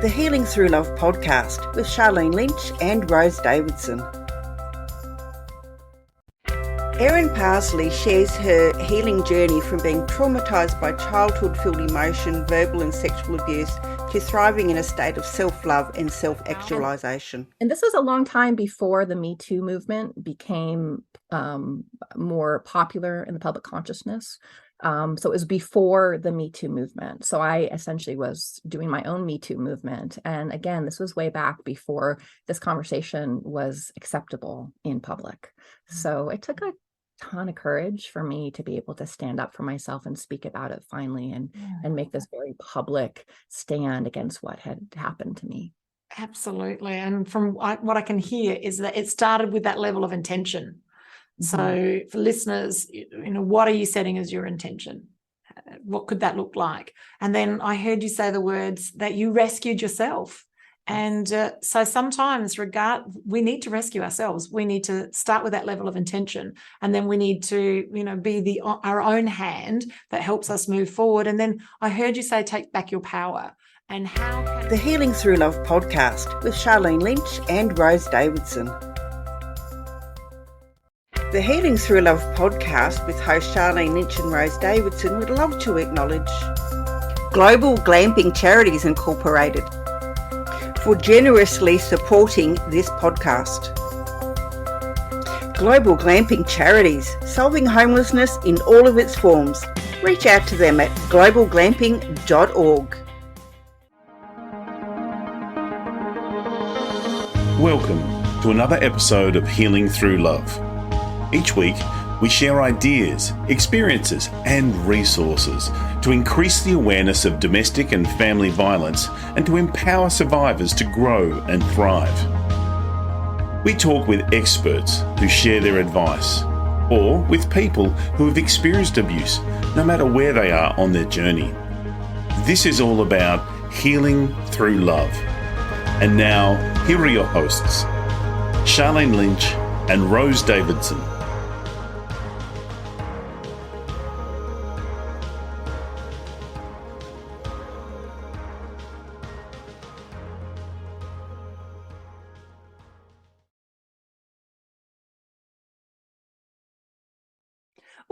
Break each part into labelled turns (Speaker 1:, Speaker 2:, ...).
Speaker 1: The Healing Through Love podcast with Sharlene Lynch and Rose Davidson. Erin Parsley shares her healing journey from being traumatised by childhood-filled emotion, verbal and sexual abuse to thriving in a state of self-love and self-actualisation.
Speaker 2: And this was a long time before the Me Too movement became more popular in the public consciousness. So it was before the Me Too movement. So I essentially was doing my own Me Too movement. And again, this was way back before this conversation was acceptable in public. So it took a ton of courage for me to be able to stand up for myself and speak about it finally and make this very public stand against what had happened to me.
Speaker 3: Absolutely. And from what I can hear is that it started with that level of intention. So for listeners, what are you setting as your intention? What could that look like? And then I heard you say the words that you rescued yourself. And so sometimes we need to rescue ourselves. We need to start with that level of intention. And then we need to, be our own hand that helps us move forward. And then I heard you say, take back your power. And how can...
Speaker 1: The Healing Through Love podcast with Sharlene Lynch and Rose Davidson. The Healing Through Love podcast with host Sharlene Lynch and Rose Davidson would love to acknowledge Global Glamping Charities Incorporated for generously supporting this podcast. Global Glamping Charities, solving homelessness in all of its forms. Reach out to them at globalglamping.org.
Speaker 4: Welcome to another episode of Healing Through Love. Each week, we share ideas, experiences, and resources to increase the awareness of domestic and family violence and to empower survivors to grow and thrive. We talk with experts who share their advice, or with people who have experienced abuse, no matter where they are on their journey. This is all about healing through love. And now, here are your hosts, Sharlene Lynch and Rose Davidson.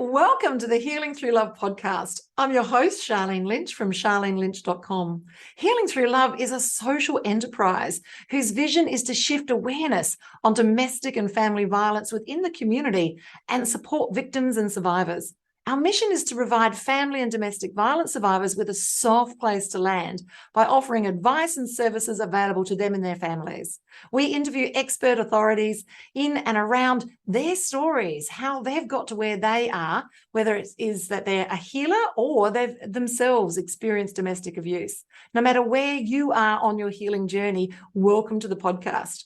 Speaker 3: Welcome to the Healing Through Love podcast. I'm your host, Sharlene Lynch from sharlenelynch.com. Healing Through Love is a social enterprise whose vision is to shift awareness on domestic and family violence within the community and support victims and survivors. Our mission is to provide family and domestic violence survivors with a soft place to land by offering advice and services available to them and their families. We interview expert authorities in and around their stories, how they've got to where they are, whether it is that they're a healer or they've themselves experienced domestic abuse. No matter where you are on your healing journey, welcome to the podcast.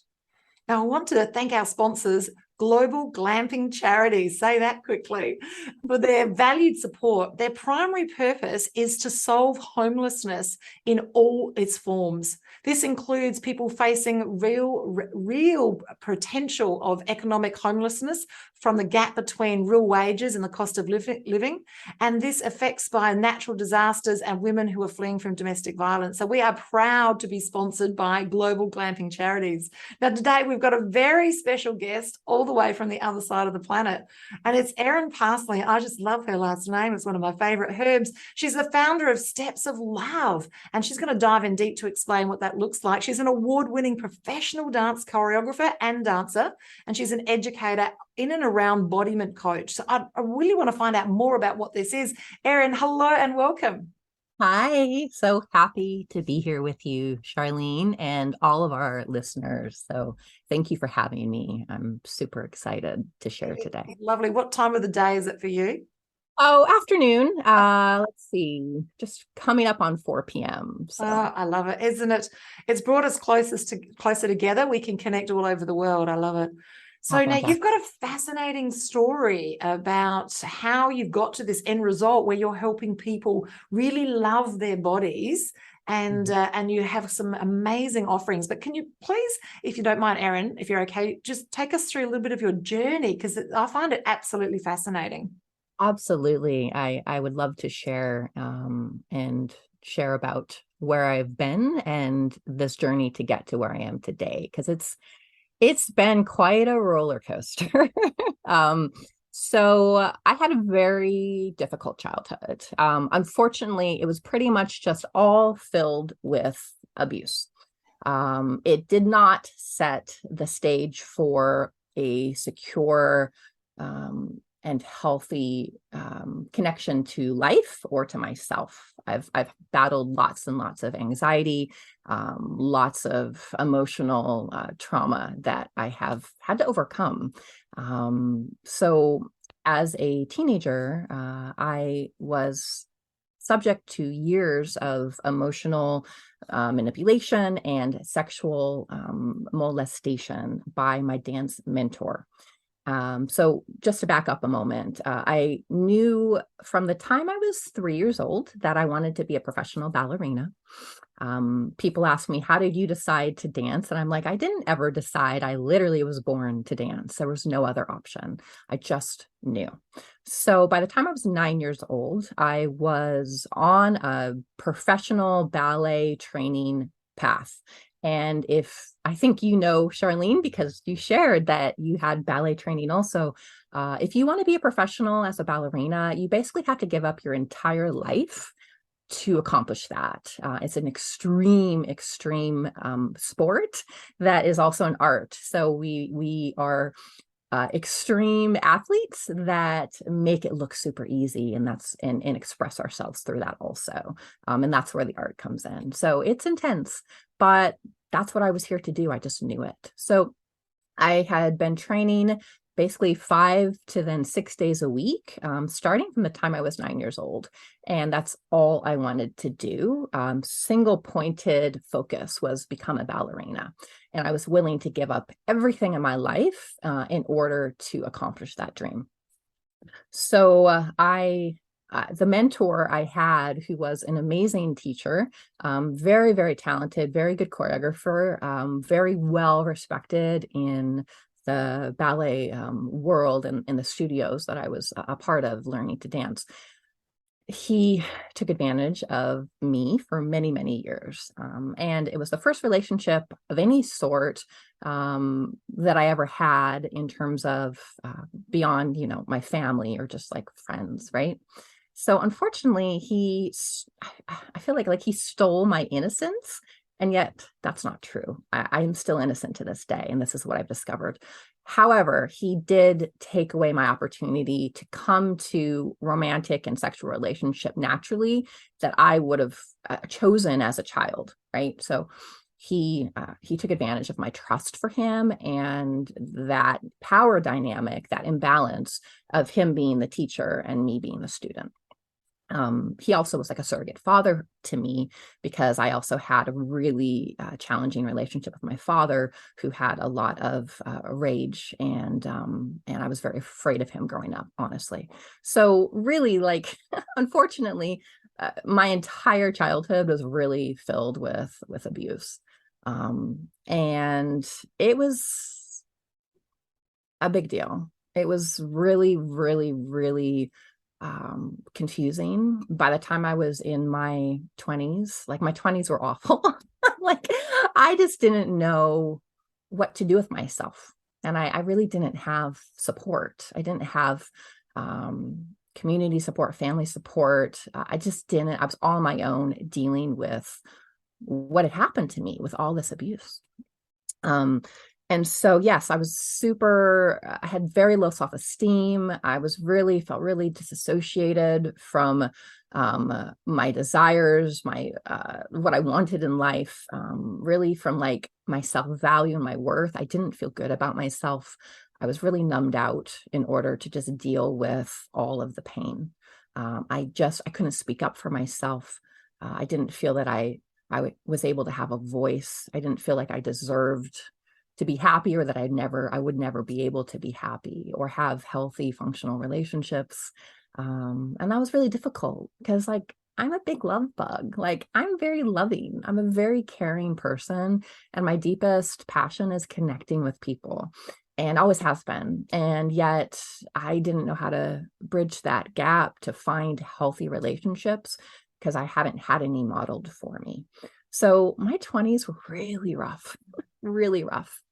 Speaker 3: Now, I want to thank our sponsors, Global Glamping Charities, say that quickly, for their valued support. Their primary purpose is to solve homelessness in all its forms. This includes people facing real potential of economic homelessness from the gap between real wages and the cost of living, and this affects by natural disasters and women who are fleeing from domestic violence. So we are proud to be sponsored by Global Glamping Charities. Now today we've got a very special guest all the way from the other side of the planet, and it's Erin Parsley. I just love her last name. It's one of my favorite herbs. She's the founder of Steps of Love, and she's going to dive in deep to explain what that looks like. She's an award-winning professional dance choreographer and dancer, and she's an educator in and around embodiment coach. So I really want to find out more about what this is. Erin, hello and welcome.
Speaker 2: Hi, so happy to be here with you, Sharlene, and all of our listeners. So thank you for having me. I'm super excited to share today.
Speaker 3: Lovely. What time of the day is it for you?
Speaker 2: Oh, afternoon. Let's see, just coming up on 4 p.m. So.
Speaker 3: Oh, I love it. Isn't it? It's brought us closer together. We can connect all over the world. I love it. So now you've got a fascinating story about how you've got to this end result where you're helping people really love their bodies, and you have some amazing offerings. But can you please, if you don't mind, Erin, if you're okay, just take us through a little bit of your journey, because I find it absolutely fascinating.
Speaker 2: Absolutely. I would love to share and share about where I've been and this journey to get to where I am today, because it's been quite a roller coaster. So I had a very difficult childhood. Unfortunately, it was pretty much just all filled with abuse. It did not set the stage for a secure and healthy connection to life or to myself. I've battled lots and lots of anxiety, lots of emotional trauma that I have had to overcome. So as a teenager, I was subject to years of emotional manipulation and sexual molestation by my dance mentor. So just to back up a moment, I knew from the time I was 3 years old that I wanted to be a professional ballerina. People ask me, how did you decide to dance? And I'm like, I didn't ever decide. I literally was born to dance. There was no other option. I just knew. So by the time I was 9 years old, I was on a professional ballet training path. And I think you know, Sharlene, because you shared that you had ballet training also. If you want to be a professional as a ballerina, you basically have to give up your entire life to accomplish that. It's an extreme sport that is also an art. So we are extreme athletes that make it look super easy, and and express ourselves through that also. And that's where the art comes in. So it's intense, but that's what I was here to do. I just knew it. So I had been training basically 5 to then 6 days a week, starting from the time I was 9 years old. And that's all I wanted to do. Single pointed focus was become a ballerina. And I was willing to give up everything in my life in order to accomplish that dream. So the mentor I had, who was an amazing teacher, very, very talented, very good choreographer, very well respected in the ballet world and in the studios that I was a part of learning to dance. He took advantage of me for many, many years. And it was the first relationship of any sort that I ever had in terms of beyond, my family or just like friends, right? So unfortunately, I feel like he stole my innocence. And yet that's not true. I am still innocent to this day. And this is what I've discovered. However, he did take away my opportunity to come to romantic and sexual relationship naturally that I would have chosen as a child, right? So he took advantage of my trust for him and that power dynamic, that imbalance of him being the teacher and me being the student. He also was like a surrogate father to me because I also had a really challenging relationship with my father, who had a lot of rage, and I was very afraid of him growing up, honestly. So really, like, unfortunately, my entire childhood was really filled with abuse, and it was a big deal. It was really, really, really confusing. By the time I was in my 20s, like my 20s were awful. Like I just didn't know what to do with myself. And I really didn't have support. I didn't have community support, family support. I was all on my own dealing with what had happened to me with all this abuse. And so, yes, I had very low self-esteem. I felt really disassociated from my desires, what I wanted in life, really from like my self-value and my worth. I didn't feel good about myself. I was really numbed out in order to just deal with all of the pain. I couldn't speak up for myself. I didn't feel that I was able to have a voice. I didn't feel like I deserved to be happy, or that I would never be able to be happy or have healthy, functional relationships. And that was really difficult because like, I'm a big love bug. Like I'm very loving. I'm a very caring person. And my deepest passion is connecting with people, and always has been. And yet I didn't know how to bridge that gap to find healthy relationships because I haven't had any modeled for me. So my 20s were really rough, really rough.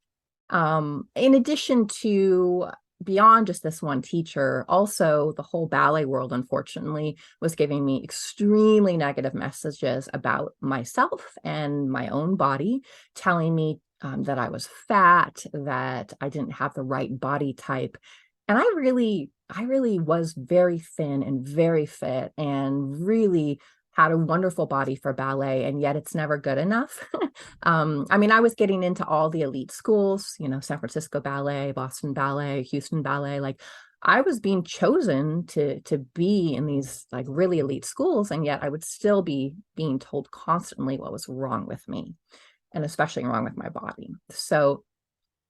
Speaker 2: In addition to beyond just this one teacher, also the whole ballet world, unfortunately, was giving me extremely negative messages about myself and my own body, telling me that I was fat, that I didn't have the right body type. And I really was very thin and very fit and really had a wonderful body for ballet, and yet it's never good enough. I mean, I was getting into all the elite schools, San Francisco Ballet, Boston Ballet, Houston Ballet. Like, I was being chosen to be in these like really elite schools, and yet I would still be being told constantly what was wrong with me, and especially wrong with my body. So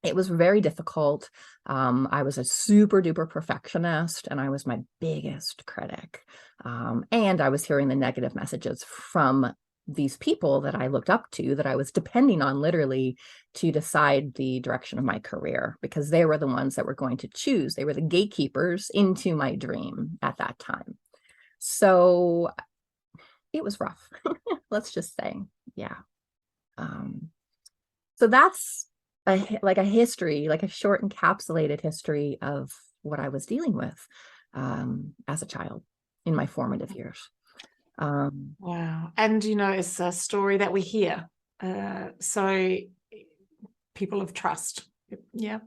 Speaker 2: it was very difficult. I was a super duper perfectionist, and I was my biggest critic. And I was hearing the negative messages from these people that I looked up to, that I was depending on literally to decide the direction of my career, because they were the ones that were going to choose. They were the gatekeepers into my dream at that time. So it was rough. Let's just say, yeah. So that's a history, like a short encapsulated history of what I was dealing with as a child in my formative years.
Speaker 3: Wow. And, it's a story that we hear. So people of trust. Yeah.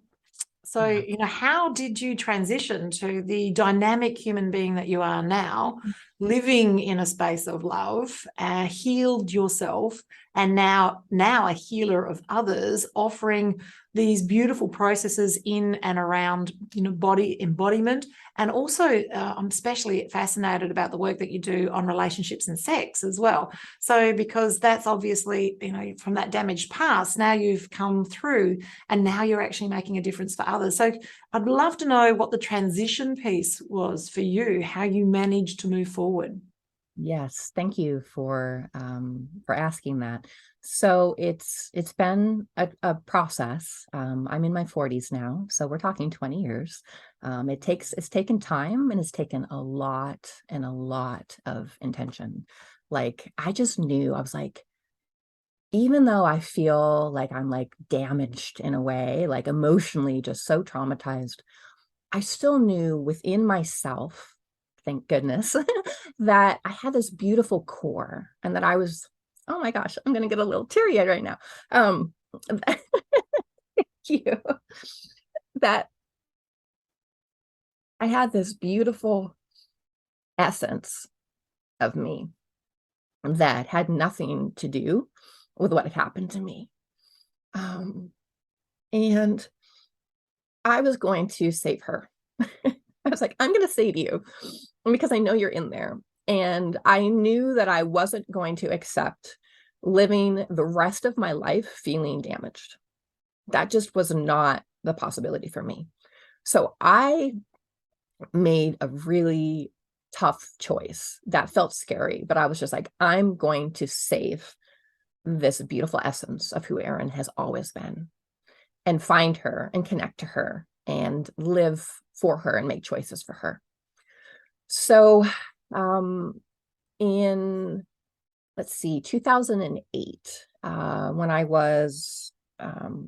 Speaker 3: So, how did you transition to the dynamic human being that you are now, living in a space of love, healed yourself, and now a healer of others, offering these beautiful processes in and around, body embodiment. And also, I'm especially fascinated about the work that you do on relationships and sex as well. So, because that's obviously, from that damaged past, now you've come through and now you're actually making a difference for others. So I'd love to know what the transition piece was for you, how you managed to move forward.
Speaker 2: Yes, thank you for asking that. So it's been a process. I'm in my 40s now, so we're talking 20 years. It's taken time, and it's taken a lot of intention. Like, I just knew, I was like, even though I feel like I'm like damaged in a way, like emotionally just so traumatized, I still knew within myself, thank goodness, that I had this beautiful core, and that I was, oh my gosh, I'm going to get a little teary-eyed right now. Thank you. That I had this beautiful essence of me that had nothing to do with what had happened to me. And I was going to save her. I was like, I'm going to save you because I know you're in there. And I knew that I wasn't going to accept living the rest of my life feeling damaged. That just was not the possibility for me. So I made a really tough choice that felt scary, but I was just like, I'm going to save this beautiful essence of who Erin has always been, and find her and connect to her and live for her and make choices for her. So in, let's see, 2008, when I was, how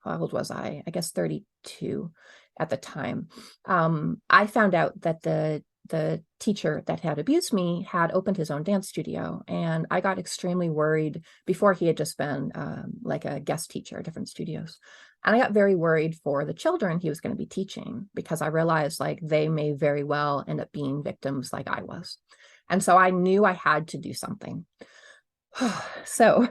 Speaker 2: old was I? I guess 32 at the time. I found out that the teacher that had abused me had opened his own dance studio, and I got extremely worried. Before, he had just been like a guest teacher at different studios. And I got very worried for the children he was going to be teaching, because I realized like they may very well end up being victims like I was. And so I knew I had to do something. So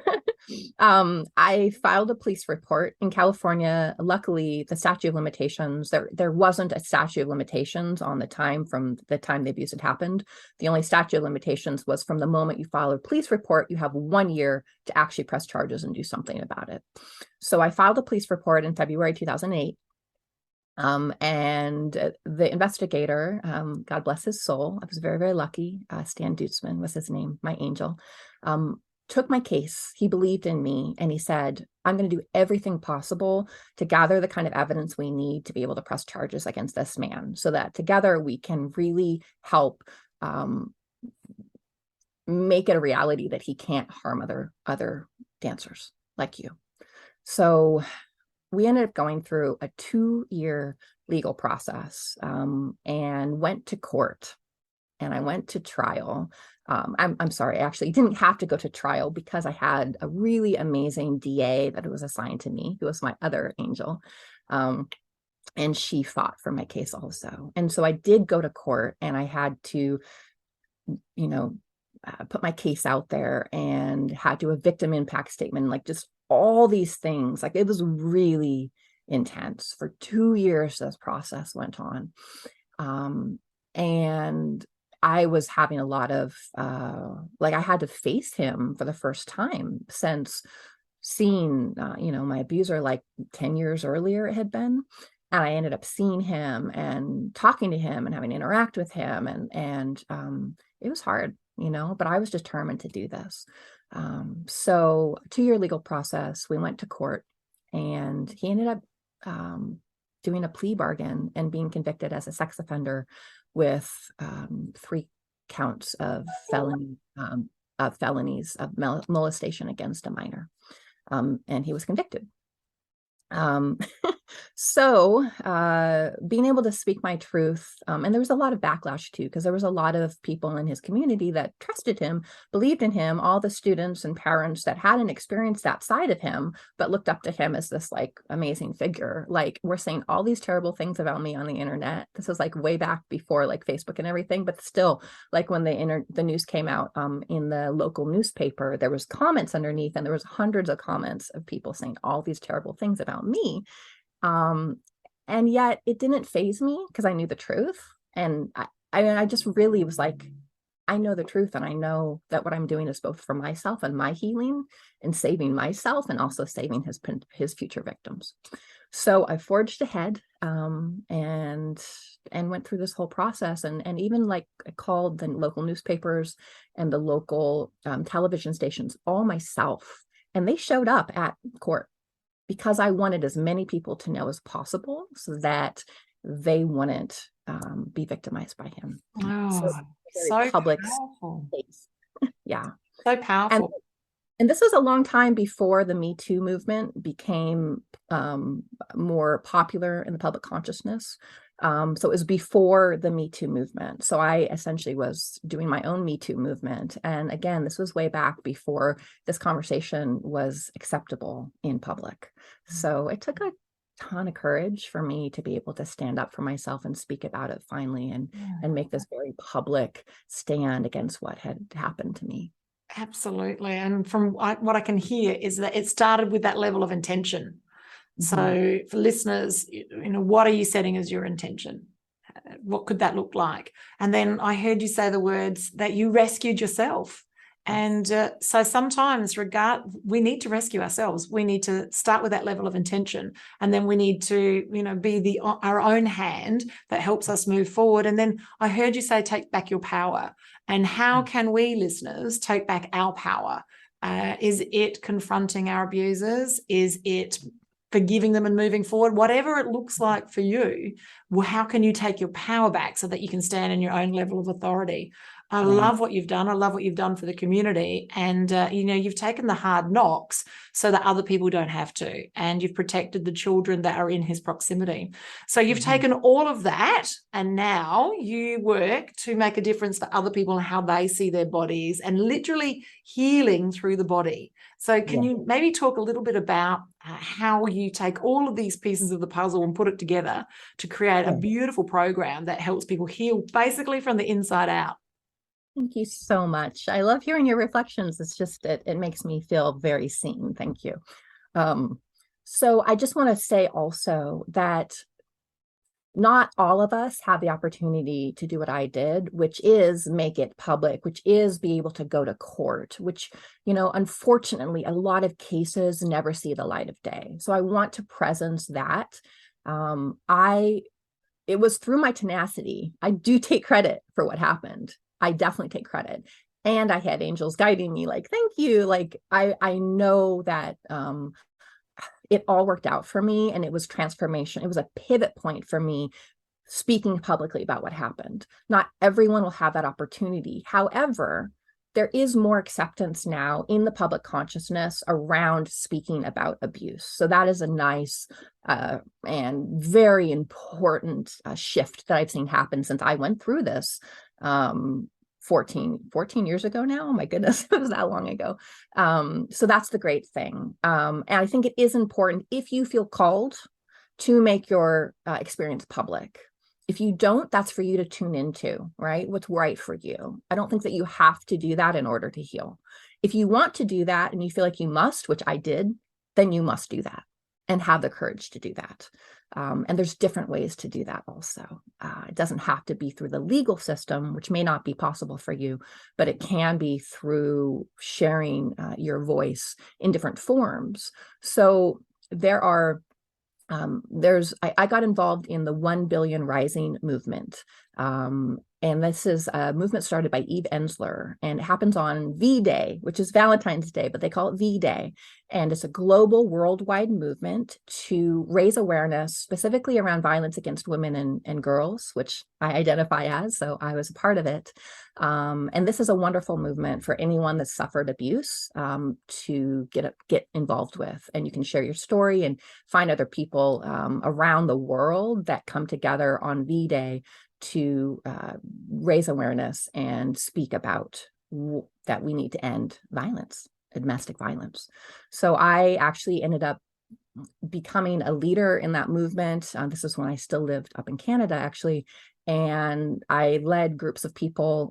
Speaker 2: I filed a police report in California. Luckily, the statute of limitations, there wasn't a statute of limitations on the time from the time the abuse had happened. The only statute of limitations was from the moment you file a police report, you have 1 year to actually press charges and do something about it. So I filed a police report in February 2008. And the investigator, God bless his soul, I was very, very lucky. Stan Dutzman was his name, my angel, took my case. He believed in me, and he said, I'm going to do everything possible to gather the kind of evidence we need to be able to press charges against this man, so that together we can really help make it a reality that he can't harm other dancers like you. So we ended up going through a 2-year legal process, and went to court, and I went to trial. I'm sorry, I actually didn't have to go to trial because I had a really amazing DA that was assigned to me, who was my other angel. And she fought for my case also. And so I did go to court, and I had to, put my case out there, and had to do a victim impact statement, like just all these things. Like, it was really intense. For 2 years, this process went on. And I was having a lot of, I had to face him for the first time since seeing, my abuser like 10 years earlier it had been. And I ended up seeing him and talking to him and having to interact with him. And it was hard, but I was determined to do this. So 2-year legal process, we went to court, and he ended up doing a plea bargain and being convicted as a sex offender with 3 counts of felonies of molestation against a minor. And he was convicted. So being able to speak my truth, and there was a lot of backlash too, because there was a lot of people in his community that trusted him, believed in him, all the students and parents that hadn't experienced that side of him, but looked up to him as this like amazing figure. Like, we're saying all these terrible things about me on the internet. This was like way back before like Facebook and everything, but still, like when the news came out in the local newspaper, there was comments underneath, and there was hundreds of comments of people saying all these terrible things about me. And yet it didn't faze me because I knew the truth. And I just really was like, I know the truth, and I know that what I'm doing is both for myself and my healing, and saving myself, and also saving his future victims. So I forged ahead, and went through this whole process, and even like I called the local newspapers and the local television stations all myself, and they showed up at court, because I wanted as many people to know as possible so that they wouldn't be victimized by him.
Speaker 3: Oh, so
Speaker 2: public
Speaker 3: powerful.
Speaker 2: space. Yeah.
Speaker 3: So powerful.
Speaker 2: And this was a long time before the Me Too movement became more popular in the public consciousness. So it was before the Me Too movement. So I essentially was doing my own Me Too movement. And again, this was way back before this conversation was acceptable in public. So it took a ton of courage for me to be able to stand up for myself and speak about it finally, and make this very public stand against what had happened to me.
Speaker 3: Absolutely. And from what I can hear is that it started with that level of intention. So for listeners, what are you setting as your intention? What could that look like? And then I heard you say the words that you rescued yourself. And so sometimes we need to rescue ourselves. We need to start with that level of intention, and then we need to, be our own hand that helps us move forward. And then I heard you say, take back your power. And how can we, listeners, take back our power? Is it confronting our abusers? Is it forgiving them and moving forward? Whatever it looks like for you, how can you take your power back so that you can stand in your own level of authority? I love what you've done. I love what you've done for the community. And, you've taken the hard knocks so that other people don't have to. And you've protected the children that are in his proximity. So you've taken all of that, and now you work to make a difference for other people and how they see their bodies, and literally healing through the body. So can you maybe talk a little bit about how you take all of these pieces of the puzzle and put it together to create a beautiful program that helps people heal basically from the inside out?
Speaker 2: Thank you so much. I love hearing your reflections. It's just, it makes me feel very seen. Thank you. So I just want to say also that not all of us have the opportunity to do what I did, which is make it public, which is be able to go to court, which, unfortunately, a lot of cases never see the light of day. So I want to presence that. It was through my tenacity. I do take credit for what happened. I definitely take credit. And I had angels guiding me, like, thank you. Like, I know that it all worked out for me, and it was transformation. It was a pivot point for me speaking publicly about what happened. Not everyone will have that opportunity. However, there is more acceptance now in the public consciousness around speaking about abuse. So that is a nice and very important shift that I've seen happen since I went through this 14 years ago now. Oh my goodness, it was that long ago. So that's the great thing. And I think it is important, if you feel called, to make your experience public. If you don't, that's for you to tune into, right? What's right for you. I don't think that you have to do that in order to heal. If you want to do that and you feel like you must, which I did, then you must do that and have the courage to do that. And there's different ways to do that also. It doesn't have to be through the legal system, which may not be possible for you, but it can be through sharing your voice in different forms. So there are I got involved in the 1 Billion Rising movement. And this is a movement started by Eve Ensler, and it happens on V-Day, which is Valentine's Day, but they call it V-Day. And it's a global worldwide movement to raise awareness specifically around violence against women and girls, which I identify as, so I was a part of it. And this is a wonderful movement for anyone that's suffered abuse to get involved with. And you can share your story and find other people around the world that come together on V-Day to raise awareness and speak about that we need to end violence, domestic violence. So I actually ended up becoming a leader in that movement. This is when I still lived up in Canada, actually. And I led groups of people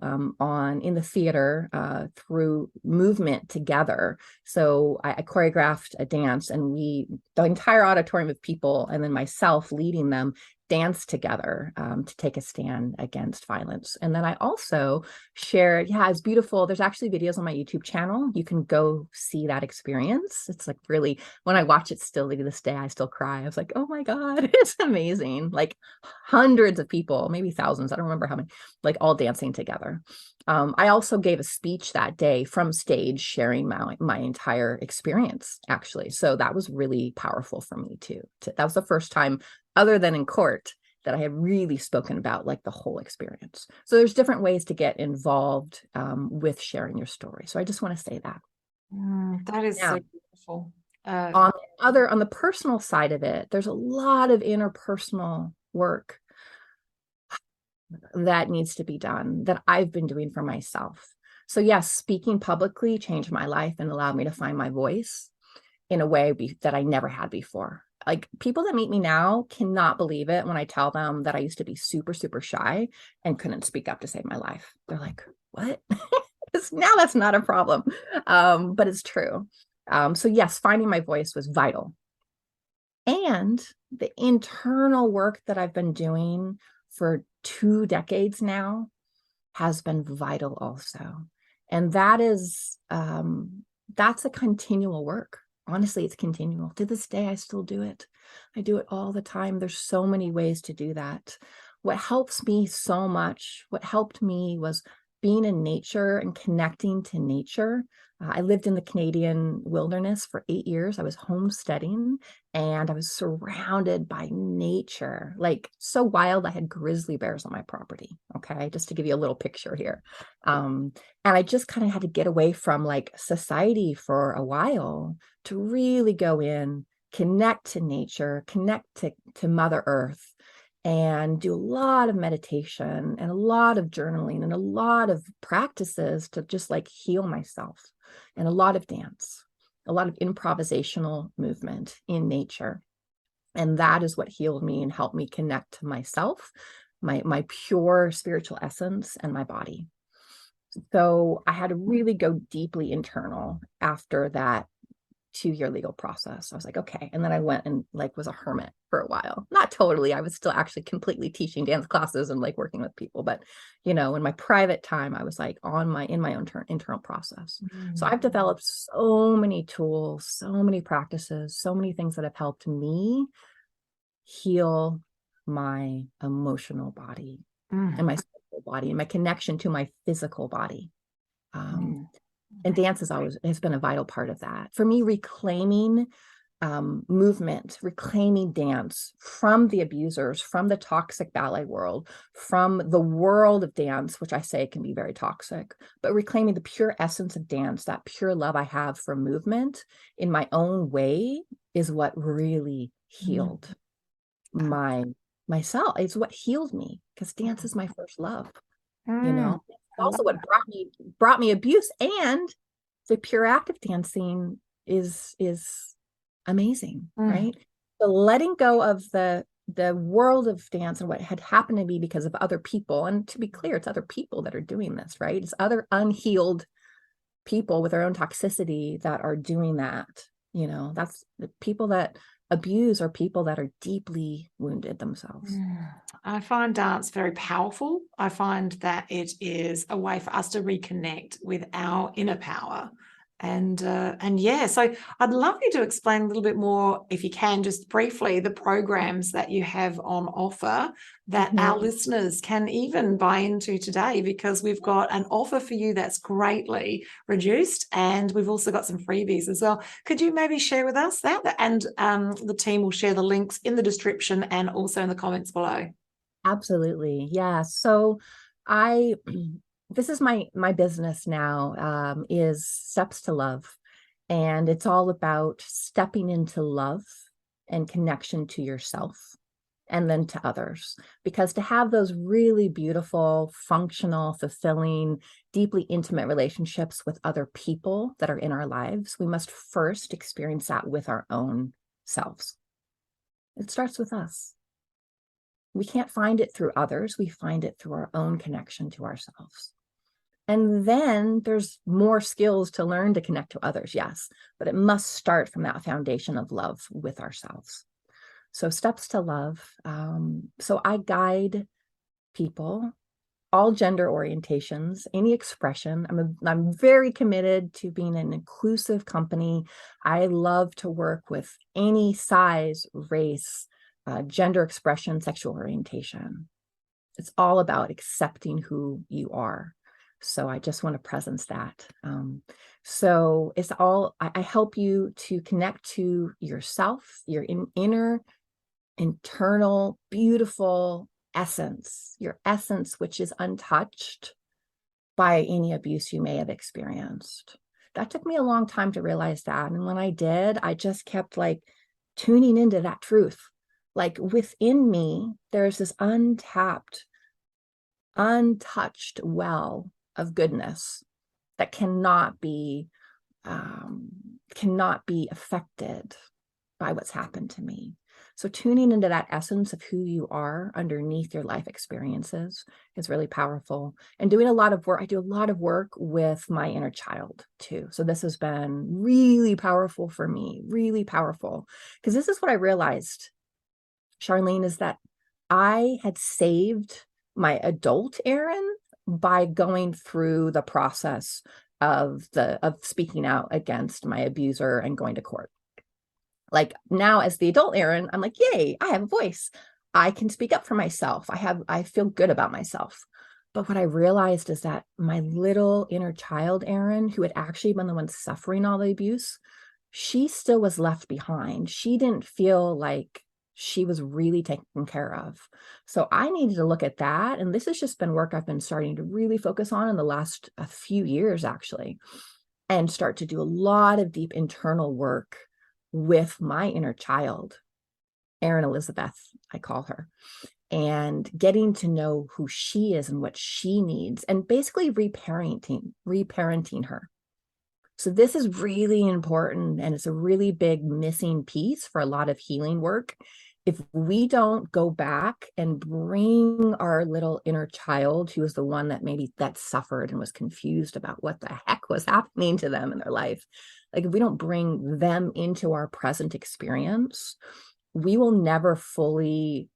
Speaker 2: in the theater through movement together. So I choreographed a dance, and the entire auditorium of people, and then myself leading them, dance together to take a stand against violence. And then I also shared, it's beautiful. There's actually videos on my YouTube channel. You can go see that experience. It's like really, when I watch it still to this day, I still cry. I was like, oh my God, it's amazing. Like hundreds of people, maybe thousands, I don't remember how many, like all dancing together. I also gave a speech that day from stage, sharing my entire experience, actually. So that was really powerful for me too. That was the first time, other than in court, that I had really spoken about like the whole experience. So there's different ways to get involved with sharing your story. So I just want to say that.
Speaker 3: That is
Speaker 2: Now,
Speaker 3: so beautiful.
Speaker 2: On the personal side of it, there's a lot of interpersonal work that needs to be done that I've been doing for myself. So yes, speaking publicly changed my life and allowed me to find my voice in a way that I never had before. Like people that meet me now cannot believe it when I tell them that I used to be super, super shy and couldn't speak up to save my life. They're like, what? Now that's not a problem. But it's true. So yes, finding my voice was vital. And the internal work that I've been doing for 2 decades now has been vital also. And that's a continual work. Honestly, it's continual. To this day, I still do it. I do it all the time. There's so many ways to do that. What helps me so much, what helped me was being in nature and connecting to nature. I lived in the Canadian wilderness for 8 years. I was homesteading and I was surrounded by nature, like so wild. I had grizzly bears on my property. Okay. Just to give you a little picture here. And I just kind of had to get away from like society for a while to really go in, connect to nature, connect to Mother Earth, and do a lot of meditation and a lot of journaling and a lot of practices to just like heal myself, and a lot of dance, a lot of improvisational movement in nature. And that is what healed me and helped me connect to myself, my pure spiritual essence, and my body. So I had to really go deeply internal after that 2-year legal process. I was like, okay. And then I went and like was a hermit for a while. Not totally. I was still actually completely teaching dance classes and like working with people. But, in my private time, I was like in my own internal process. So I've developed so many tools, so many practices, so many things that have helped me heal my emotional body and my spiritual body and my connection to my physical body. And dance has been a vital part of that. For me, reclaiming movement, reclaiming dance from the abusers, from the toxic ballet world, from the world of dance, which I say can be very toxic, but reclaiming the pure essence of dance, that pure love I have for movement in my own way is what really healed myself. It's what healed me, because dance is my first love. You know, also what brought me abuse, and the pure act of dancing is amazing, right? So letting go of the world of dance and what had happened to me because of other people, and to be clear, it's other people that are doing this, right? It's other unhealed people with their own toxicity that are doing that. You know, that's the people that abuse are people that are deeply wounded themselves.
Speaker 3: I find dance very powerful. I find that it is a way for us to reconnect with our inner power. And yeah, so I'd love you to explain a little bit more, if you can, just briefly, the programs that you have on offer that our listeners can even buy into today, because we've got an offer for you that's greatly reduced, and we've also got some freebies as well. Could you maybe share with us that? And the team will share the links in the description and also in the comments below.
Speaker 2: Absolutely. Yeah. So this is my business now, is Steps to Love. And it's all about stepping into love and connection to yourself and then to others. Because to have those really beautiful, functional, fulfilling, deeply intimate relationships with other people that are in our lives, we must first experience that with our own selves. It starts with us. We can't find it through others. We find it through our own connection to ourselves. And then there's more skills to learn to connect to others, yes, but it must start from that foundation of love with ourselves. So Steps to Love. So I guide people, all gender orientations, any expression. I'm very committed to being an inclusive company. I love to work with any size, race, gender expression, sexual orientation. It's all about accepting who you are. So I just want to presence that. So it's all, I help you to connect to yourself, your inner, internal, beautiful essence, your essence, which is untouched by any abuse you may have experienced. That took me a long time to realize that. And when I did, I just kept like tuning into that truth. Like within me, there's this untapped, untouched well of goodness that cannot be affected by what's happened to me. So tuning into that essence of who you are underneath your life experiences is really powerful. And doing a lot of work, I do a lot of work with my inner child too. So this has been really powerful for me, really powerful, because this is what I realized, Sharlene, is that I had saved my adult Erin by going through the process of speaking out against my abuser and going to court. Like now as the adult Erin, I'm like, yay, I have a voice. I can speak up for myself. I feel good about myself. But what I realized is that my little inner child Erin, who had actually been the one suffering all the abuse, she still was left behind. She didn't feel like she was really taken care of. So I needed to look at that. And this has just been work I've been starting to really focus on in the last few years, actually, and start to do a lot of deep internal work with my inner child, Erin Elizabeth, I call her, and getting to know who she is and what she needs, and basically reparenting her. So this is really important, and it's a really big missing piece for a lot of healing work. If we don't go back and bring our little inner child, who was the one that suffered and was confused about what the heck was happening to them in their life, like if we don't bring them into our present experience, we will never fully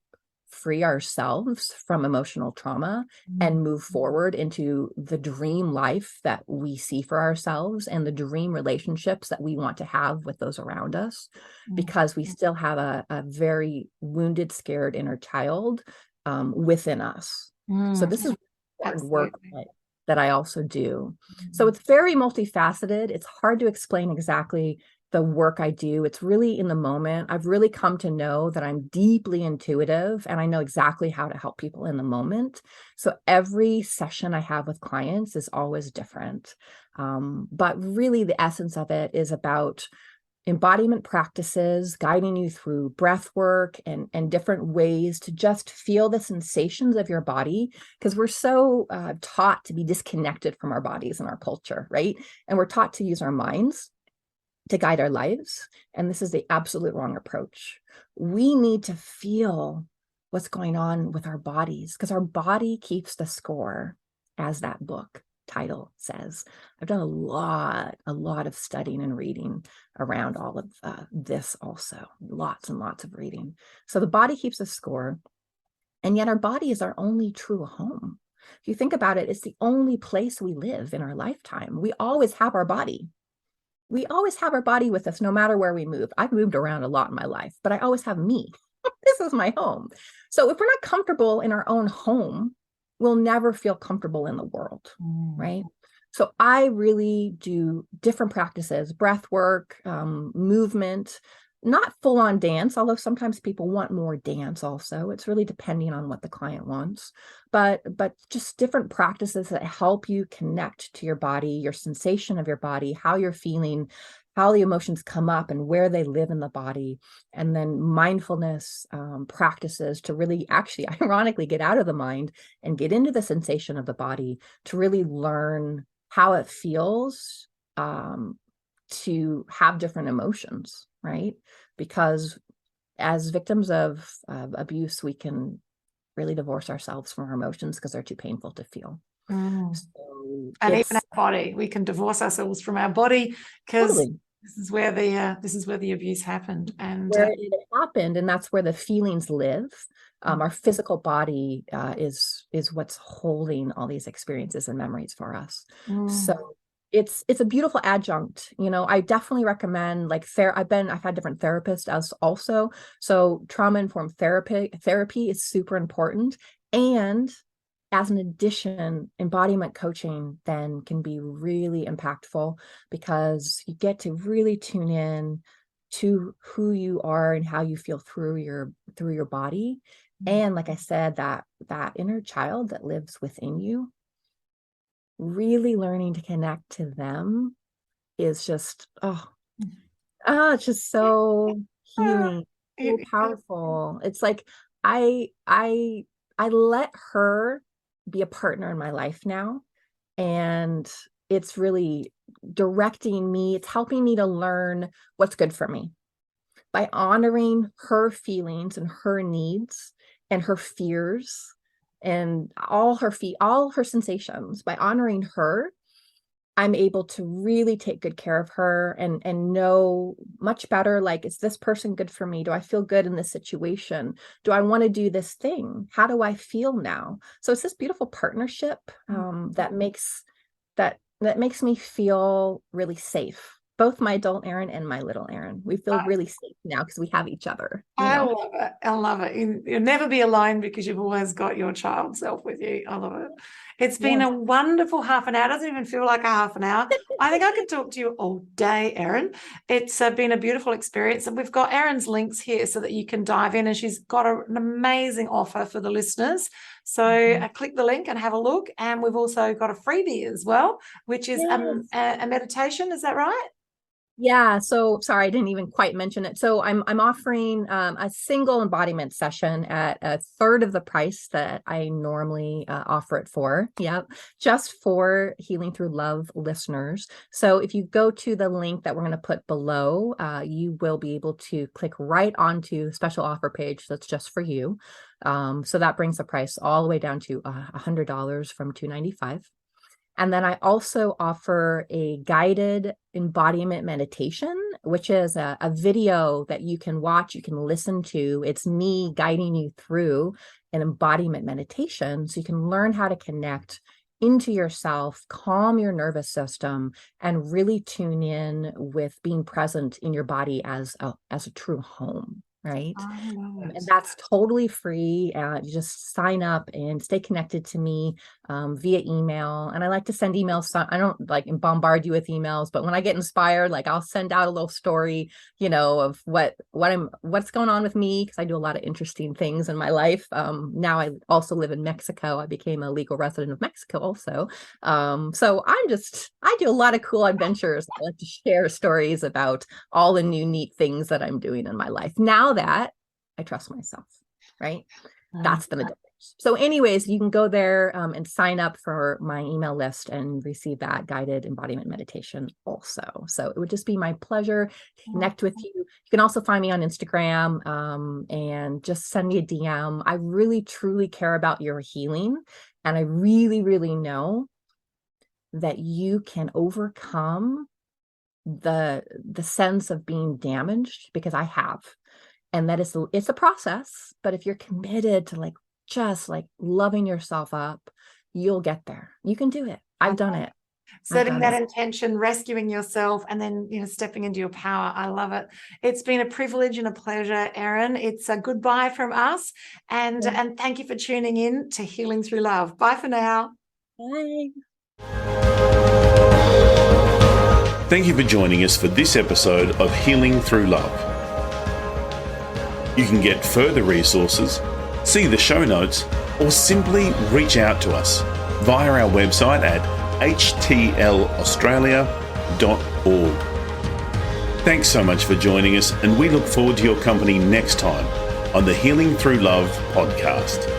Speaker 2: free ourselves from emotional trauma and move forward into the dream life that we see for ourselves and the dream relationships that we want to have with those around us, because we still have a very wounded, scared inner child within us. So this is important work that I also do. So it's very multifaceted. It's hard to explain exactly the work I do, it's really in the moment. I've really come to know that I'm deeply intuitive and I know exactly how to help people in the moment. So every session I have with clients is always different. But really the essence of it is about embodiment practices, guiding you through breath work and different ways to just feel the sensations of your body, because we're so taught to be disconnected from our bodies in our culture, right? And we're taught to use our minds to guide our lives. And this is the absolute wrong approach. We need to feel what's going on with our bodies because our body keeps the score, as that book title says. I've done a lot of studying and reading around all of this also, lots and lots of reading. So the body keeps the score, and yet our body is our only true home. If you think about it, it's the only place we live in our lifetime. We always have our body. We always have our body with us, no matter where we move. I've moved around a lot in my life, but I always have me. This is my home. So if we're not comfortable in our own home, we'll never feel comfortable in the world, right? So I really do different practices, breath work, movement, not full on dance, although sometimes people want more dance also. It's really depending on what the client wants, but just different practices that help you connect to your body, your sensation of your body, how you're feeling, how the emotions come up and where they live in the body. And then mindfulness practices to really actually ironically get out of the mind and get into the sensation of the body to really learn how it feels to have different emotions, right? Because as victims of abuse, we can really divorce ourselves from our emotions because they're too painful to feel. So
Speaker 3: and even our body, we can divorce ourselves from our body because
Speaker 2: totally.
Speaker 3: this is where the abuse happened, and
Speaker 2: where it happened, and that's where the feelings live. Our physical body is what's holding all these experiences and memories for us. So it's a beautiful adjunct. You know, I definitely recommend like I've had different therapists as also. So trauma-informed therapy is super important. And as an addition, embodiment coaching then can be really impactful because you get to really tune in to who you are and how you feel through your body. And like I said, that inner child that lives within you, really learning to connect to them is just, it's just so healing, so powerful. It's like, I let her be a partner in my life now. And it's really directing me. It's helping me to learn what's good for me by honoring her feelings and her needs and her fears and all her sensations. By honoring her, I'm able to really take good care of her and know much better, like, is this person good for me? Do I feel good in this situation? Do I want to do this thing? How do I feel now? So it's this beautiful partnership that makes me feel really safe. Both my adult Erin and my little Erin. We feel really safe now because we have each other.
Speaker 3: I love it. I love it. You'll never be alone because you've always got your child self with you. I love it. It's been a wonderful half an hour. It doesn't even feel like a half an hour. I think I could talk to you all day, Erin. It's been a beautiful experience. And we've got Erin's links here so that you can dive in. And she's got an amazing offer for the listeners. So click the link and have a look. And we've also got a freebie as well, which is a meditation. Is that right?
Speaker 2: Yeah. So sorry, I didn't even quite mention it. So I'm offering a single embodiment session at a third of the price that I normally offer it for. Yep. Just for Healing Through Love listeners. So if you go to the link that we're going to put below, you will be able to click right onto the special offer page that's just for you. So that brings the price all the way down to $100 from $295. And then I also offer a guided embodiment meditation, which is a video that you can watch, you can listen to. It's me guiding you through an embodiment meditation so you can learn how to connect into yourself, calm your nervous system, and really tune in with being present in your body as a true home. right?
Speaker 3: I love
Speaker 2: And
Speaker 3: it.
Speaker 2: that's totally free. You just sign up and stay connected to me via email. And I like to send emails. So I don't like bombard you with emails, but when I get inspired, like I'll send out a little story, of what's going on with me, because I do a lot of interesting things in my life. Now I also live in Mexico. I became a legal resident of Mexico also. So I do a lot of cool adventures. I like to share stories about all the new neat things that I'm doing in my life now that I trust myself, right? That's the difference. So anyways, you can go there and sign up for my email list and receive that guided embodiment meditation also. So it would just be my pleasure to connect with you. You can also find me on Instagram and just send me a DM. I really, truly care about your healing. And I really, really know that you can overcome the sense of being damaged, because I have. And that it's a process, but if you're committed to just loving yourself up, you'll get there. You can do it. I've done it.
Speaker 3: Setting that intention, rescuing yourself, and then stepping into your power. I love it. It's been a privilege and a pleasure, Erin. It's a goodbye from us, and thank you for tuning in to Healing Through Love. Bye for now.
Speaker 2: Bye.
Speaker 4: Thank you for joining us for this episode of Healing Through Love. You can get further resources, see the show notes, or simply reach out to us via our website at htlaustralia.org. Thanks so much for joining us, and we look forward to your company next time on the Healing Through Love podcast.